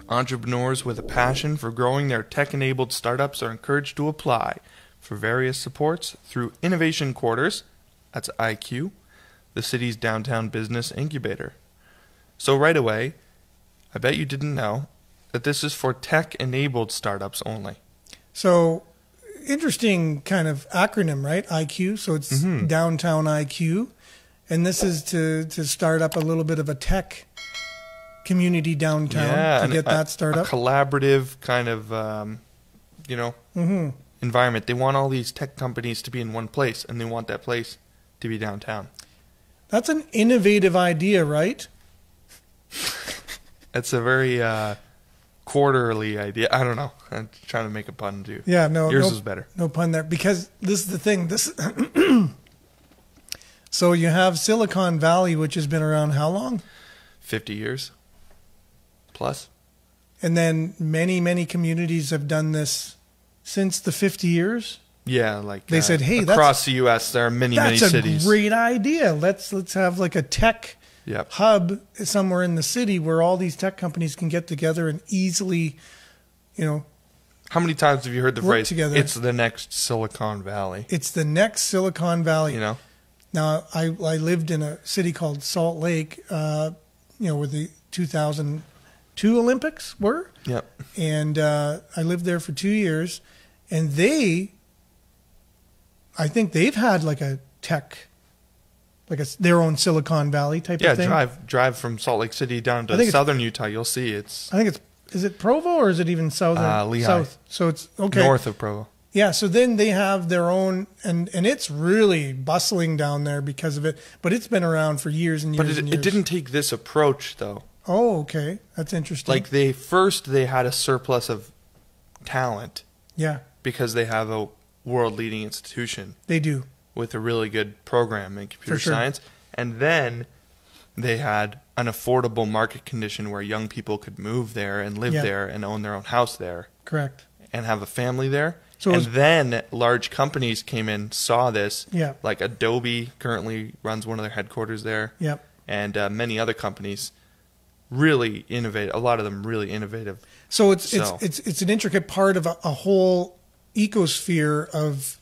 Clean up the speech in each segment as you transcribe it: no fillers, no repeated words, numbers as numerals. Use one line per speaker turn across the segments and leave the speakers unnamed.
Entrepreneurs with a passion for growing their tech-enabled startups are encouraged to apply for various supports through Innovation Quarters, that's IQ, the city's Downtown Business Incubator. So right away, I bet you didn't know that this is for tech-enabled startups only.
So, interesting kind of acronym, right? IQ. So it's Downtown IQ. And this is to start up a little bit of a tech community downtown to get that startup.
A collaborative kind of, environment. They want all these tech companies to be in one place, and they want that place to be downtown.
That's an innovative idea, right?
It's a very quarterly idea. I don't know. I'm trying to make a pun too.
Yeah, no.
Yours is better.
No pun there. Because this is the thing. So you have Silicon Valley, which has been around how long?
50 years plus.
And then many, many communities have done this since the 50 years.
Yeah, like
they said, hey,
across the U.S. there are many cities.
That's a great idea. Let's have like a tech hub somewhere in the city where all these tech companies can get together and easily,
How many times have you heard the phrase,
together.
It's the next Silicon Valley?
It's the next Silicon Valley. Now, I lived in a city called Salt Lake, where the 2002 Olympics were.
Yep.
And I lived there for 2 years, and I think they've had like a tech, their own Silicon Valley type of thing.
Yeah, drive from Salt Lake City down to southern Utah. You'll see it's.
I think is it Provo or is it even southern?
Lehigh.
South. So it's okay.
North of Provo.
Yeah, so then they have their own, and it's really bustling down there because of it. But it's been around for years and years.
But it didn't take this approach though.
Oh, okay, that's interesting.
Like they had a surplus of talent.
Yeah.
Because they have a world-leading institution.
They do.
With a really good program in computer science. And then they had an affordable market condition where young people could move there and live there and own their own house there.
Correct.
And have a family there.
So
then large companies came in, saw this.
Yeah.
Like Adobe currently runs one of their headquarters there.
Yep.
And many other companies really innovative. A lot of them really innovative.
So it's an intricate part of a whole ecosphere of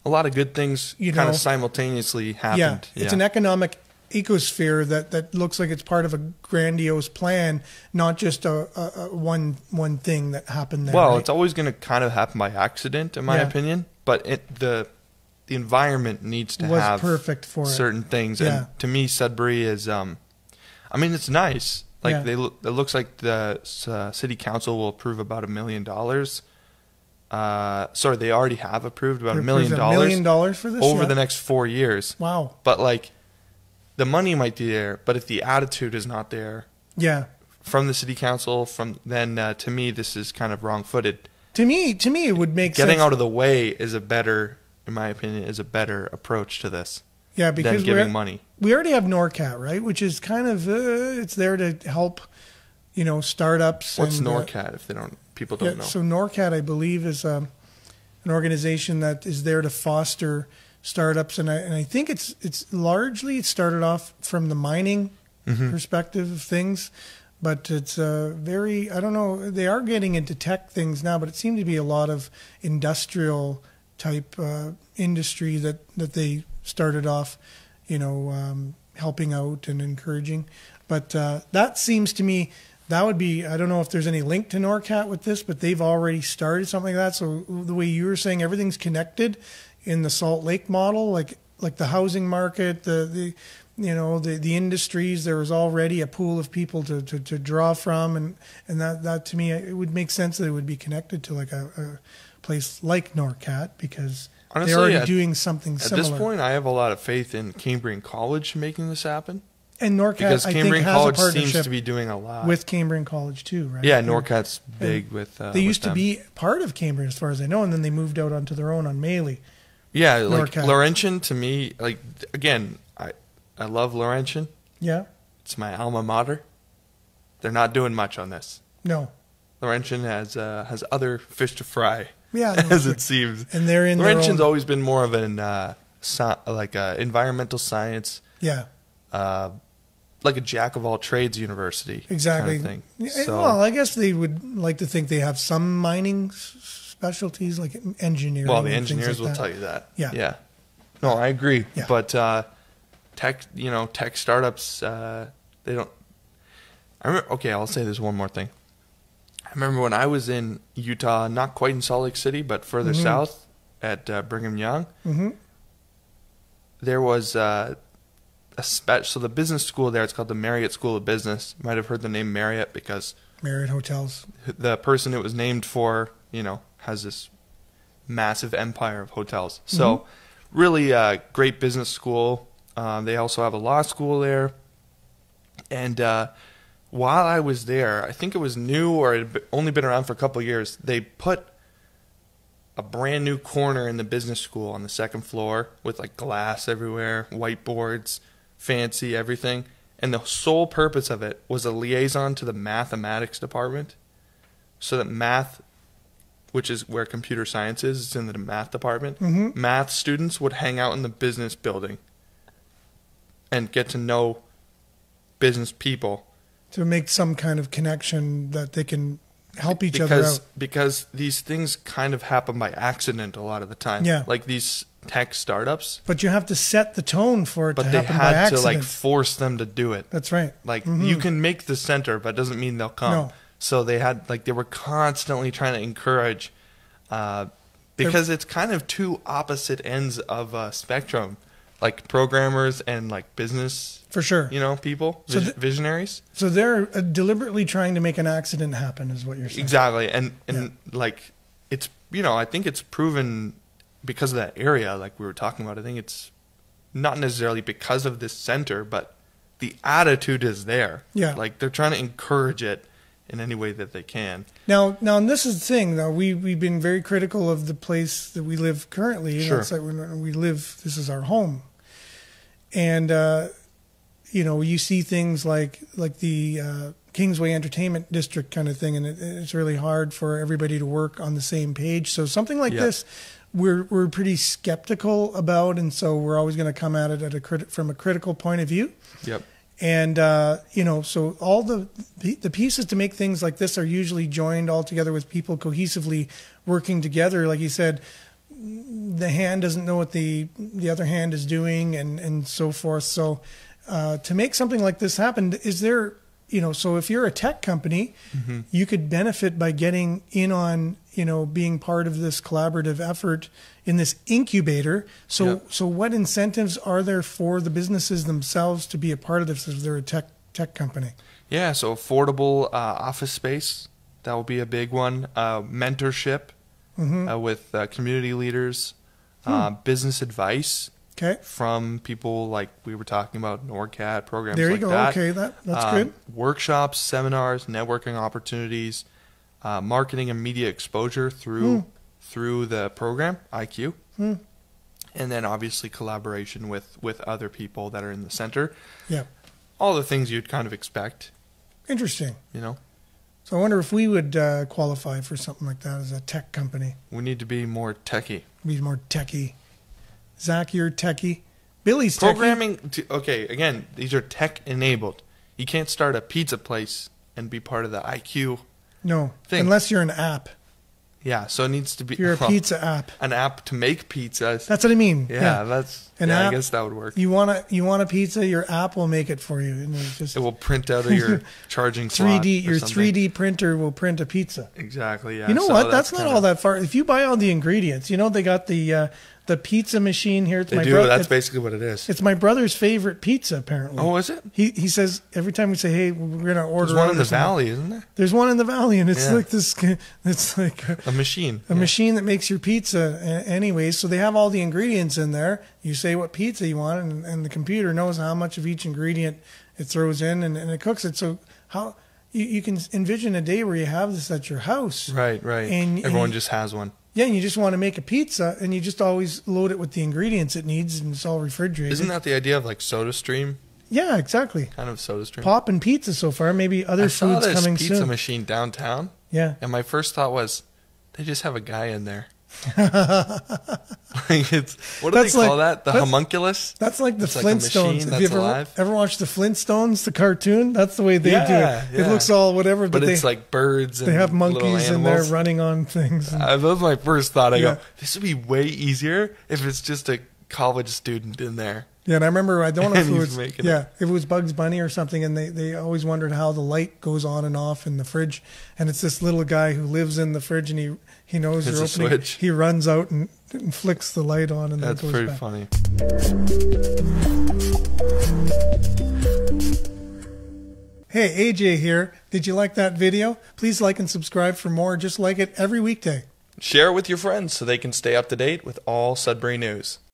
a lot of good things kind of simultaneously happened.
Yeah. It's an economic ecosphere that looks like it's part of a grandiose plan, not just a one thing that happened there.
Well,
right?
It's always going to kind of happen by accident, in my opinion. But the environment needs to have
perfect for
certain things. And to me, Sudbury is, it's nice. Like it looks like the city council will approve about $1 million. Sorry, they already have approved about $1 million.
$1 million for this
over the next 4 years.
Wow!
But the money might be there, but if the attitude is not there, from the city council, then to me this is kind of wrong-footed.
To me, it would make sense.
Getting out of the way is in my opinion, a better approach to this.
Yeah, because
than giving money.
We already have NORCAT, right? Which is kind of it's there to help, startups.
What's NORCAT if people don't know?
So NORCAT, I believe, is an organization that is there to foster startups, and I think it's largely started off from the mining perspective of things, but it's very, I don't know, they are getting into tech things now, but it seemed to be a lot of industrial type industry that they started off, helping out and encouraging. But that seems to me, that would be, I don't know if there's any link to NORCAT with this, but they've already started something like that. So the way you were saying, everything's connected in the Salt Lake model, like the housing market, the industries, there was already a pool of people to draw from. And that to me, it would make sense that it would be connected to like a place like NORCAT, because honestly, they're already doing something similar. At this
point, I have a lot of faith in Cambrian College making this happen.
And NORCAT,
because Cambrian
College
seems to be doing a lot
with Cambrian College too, right?
Yeah, NORCAT's big with.
They used to be part of Cambrian, as far as I know, and then they moved out onto their own on Maley.
Yeah, NORCAT. Laurentian to me, again, I love Laurentian.
Yeah,
it's my alma mater. They're not doing much on this.
No,
Laurentian has other fish to fry.
Yeah,
as it seems.
And they're in
Laurentian's always been more of an environmental science.
Yeah.
like a jack of all trades university.
Exactly.
Kind of thing. So,
well, I guess they would like to think they have some mining specialties, like engineering.
well, the engineers will tell you that.
Yeah.
Yeah. No, I agree.
Yeah.
But tech startups, they don't. I remember. Okay, I'll say this one more thing. I remember when I was in Utah, not quite in Salt Lake City, but further south at Brigham Young. There was so the business school there. It's called the Marriott School of Business. You might have heard the name Marriott because
Marriott hotels.
the person it was named for, has this massive empire of hotels. So really great business school. They also have a law school there. And while I was there, I think it was new or it had only been around for a couple of years, they put a brand new corner in the business school on the second floor with like glass everywhere, whiteboards, fancy everything. And the sole purpose of it was a liaison to the mathematics department, so that math, which is where computer science is, it's in the math department, math students would hang out in the business building and get to know business people.
To make some kind of connection that they can help each other out.
Because these things kind of happen by accident a lot of the time.
Yeah.
Like these tech startups.
But you have to set the tone for it to happen by
But they had
accident.
to like force them to do it.
That's right.
Like you can make the center, but it doesn't mean they'll come.
No.
So they were constantly trying to encourage, because it's kind of two opposite ends of a spectrum, like programmers and like business.
For sure.
People,
So
visionaries.
So they're deliberately trying to make an accident happen, is what you're saying.
Exactly, and like it's I think it's proven because of that area, like we were talking about. I think it's not necessarily because of this center, but the attitude is there.
Yeah,
like they're trying to encourage it in any way that they can.
Now, and this is the thing. Though we've been very critical of the place that we live currently.
Sure.
That's like when we live. This is our home, and you see things like the Kingsway Entertainment District kind of thing, and it's really hard for everybody to work on the same page. So something like this, we're pretty skeptical about, and so we're always going to come at it from a critical point of view.
Yep.
And so all the pieces to make things like this are usually joined all together with people cohesively working together. Like you said, the hand doesn't know what the other hand is doing, and so forth. So to make something like this happen, is there, so if you're a tech company, you could benefit by getting in on, being part of this collaborative effort in this incubator. So what incentives are there for the businesses themselves to be a part of this if they're a tech company? Yeah,
so affordable office space, that will be a big one. Mentorship with community leaders, business advice.
Okay.
From people like we were talking about, NORCAT programs.
There you
like
go.
That.
Okay, that's good.
Workshops, seminars, networking opportunities, marketing and media exposure through the program, IQ, and then obviously collaboration with other people that are in the center.
Yeah.
All the things you'd kind of expect.
Interesting.
So
I wonder if we would qualify for something like that as a tech company.
We need to be more techie.
Be more techie. Zach, you're techie. Billy's techie.
Programming, okay, again, these are tech-enabled. You can't start a pizza place and be part of the IQ thing.
Unless you're an app.
Yeah, so it needs to be...
You're a pizza app.
An app to make pizzas.
That's what I mean.
Yeah. That's... An app, I guess that would work.
You want a pizza, your app will make it for you. And
it will print out of your charging slot.
Your 3D printer will print a pizza.
Exactly, yeah.
You know what? That's not all that far. If you buy all the ingredients, they got the pizza machine here.
That's basically what it is.
It's my brother's favorite pizza, apparently.
Oh, is it?
He says every time we say, hey, we're going to order...
There's one in the valley, isn't there?
There's one in the valley, and it's like this... It's like
a machine.
A machine that makes your pizza anyway. So they have all the ingredients in there. You say what pizza you want, and the computer knows how much of each ingredient it throws in, and it cooks it. So how... You can envision a day where you have this at your house.
Right. And everyone just has one.
Yeah, and you just want to make a pizza, and you just always load it with the ingredients it needs, and it's all refrigerated.
Isn't that the idea of like SodaStream?
Yeah, exactly.
Kind of SodaStream.
Pop and pizza so far. Maybe other foods coming soon.
I saw this pizza machine downtown.
Yeah.
And my first thought was, they just have a guy in there Like what do they call that? The homunculus?
That's like the
It's like a
Flintstones.
machine
Have you
that's
ever watched the Flintstones, the cartoon? That's the way they do it.
Yeah.
It looks all whatever,
But
but
it's like birds and
they have
little
monkeys and they're
animals.
running on things. And,
That was my first thought. I
Yeah.
go, this would be way easier if it's just a college student in there.
yeah, and I remember, I don't know if
And
it
he's
was,
making
if it was Bugs Bunny or something, and they always wondered how the light goes on and off in the fridge. And it's this little guy who lives in the fridge, and he knows
There's
you're
a
opening.
switch.
He runs out and flicks the light on, and
That's
then goes
pretty
back.
funny.
Hey, AJ here. Did you like that video? Please like and subscribe for more. Just like it every weekday.
Share it with your friends so they can stay up to date with all Sudbury news.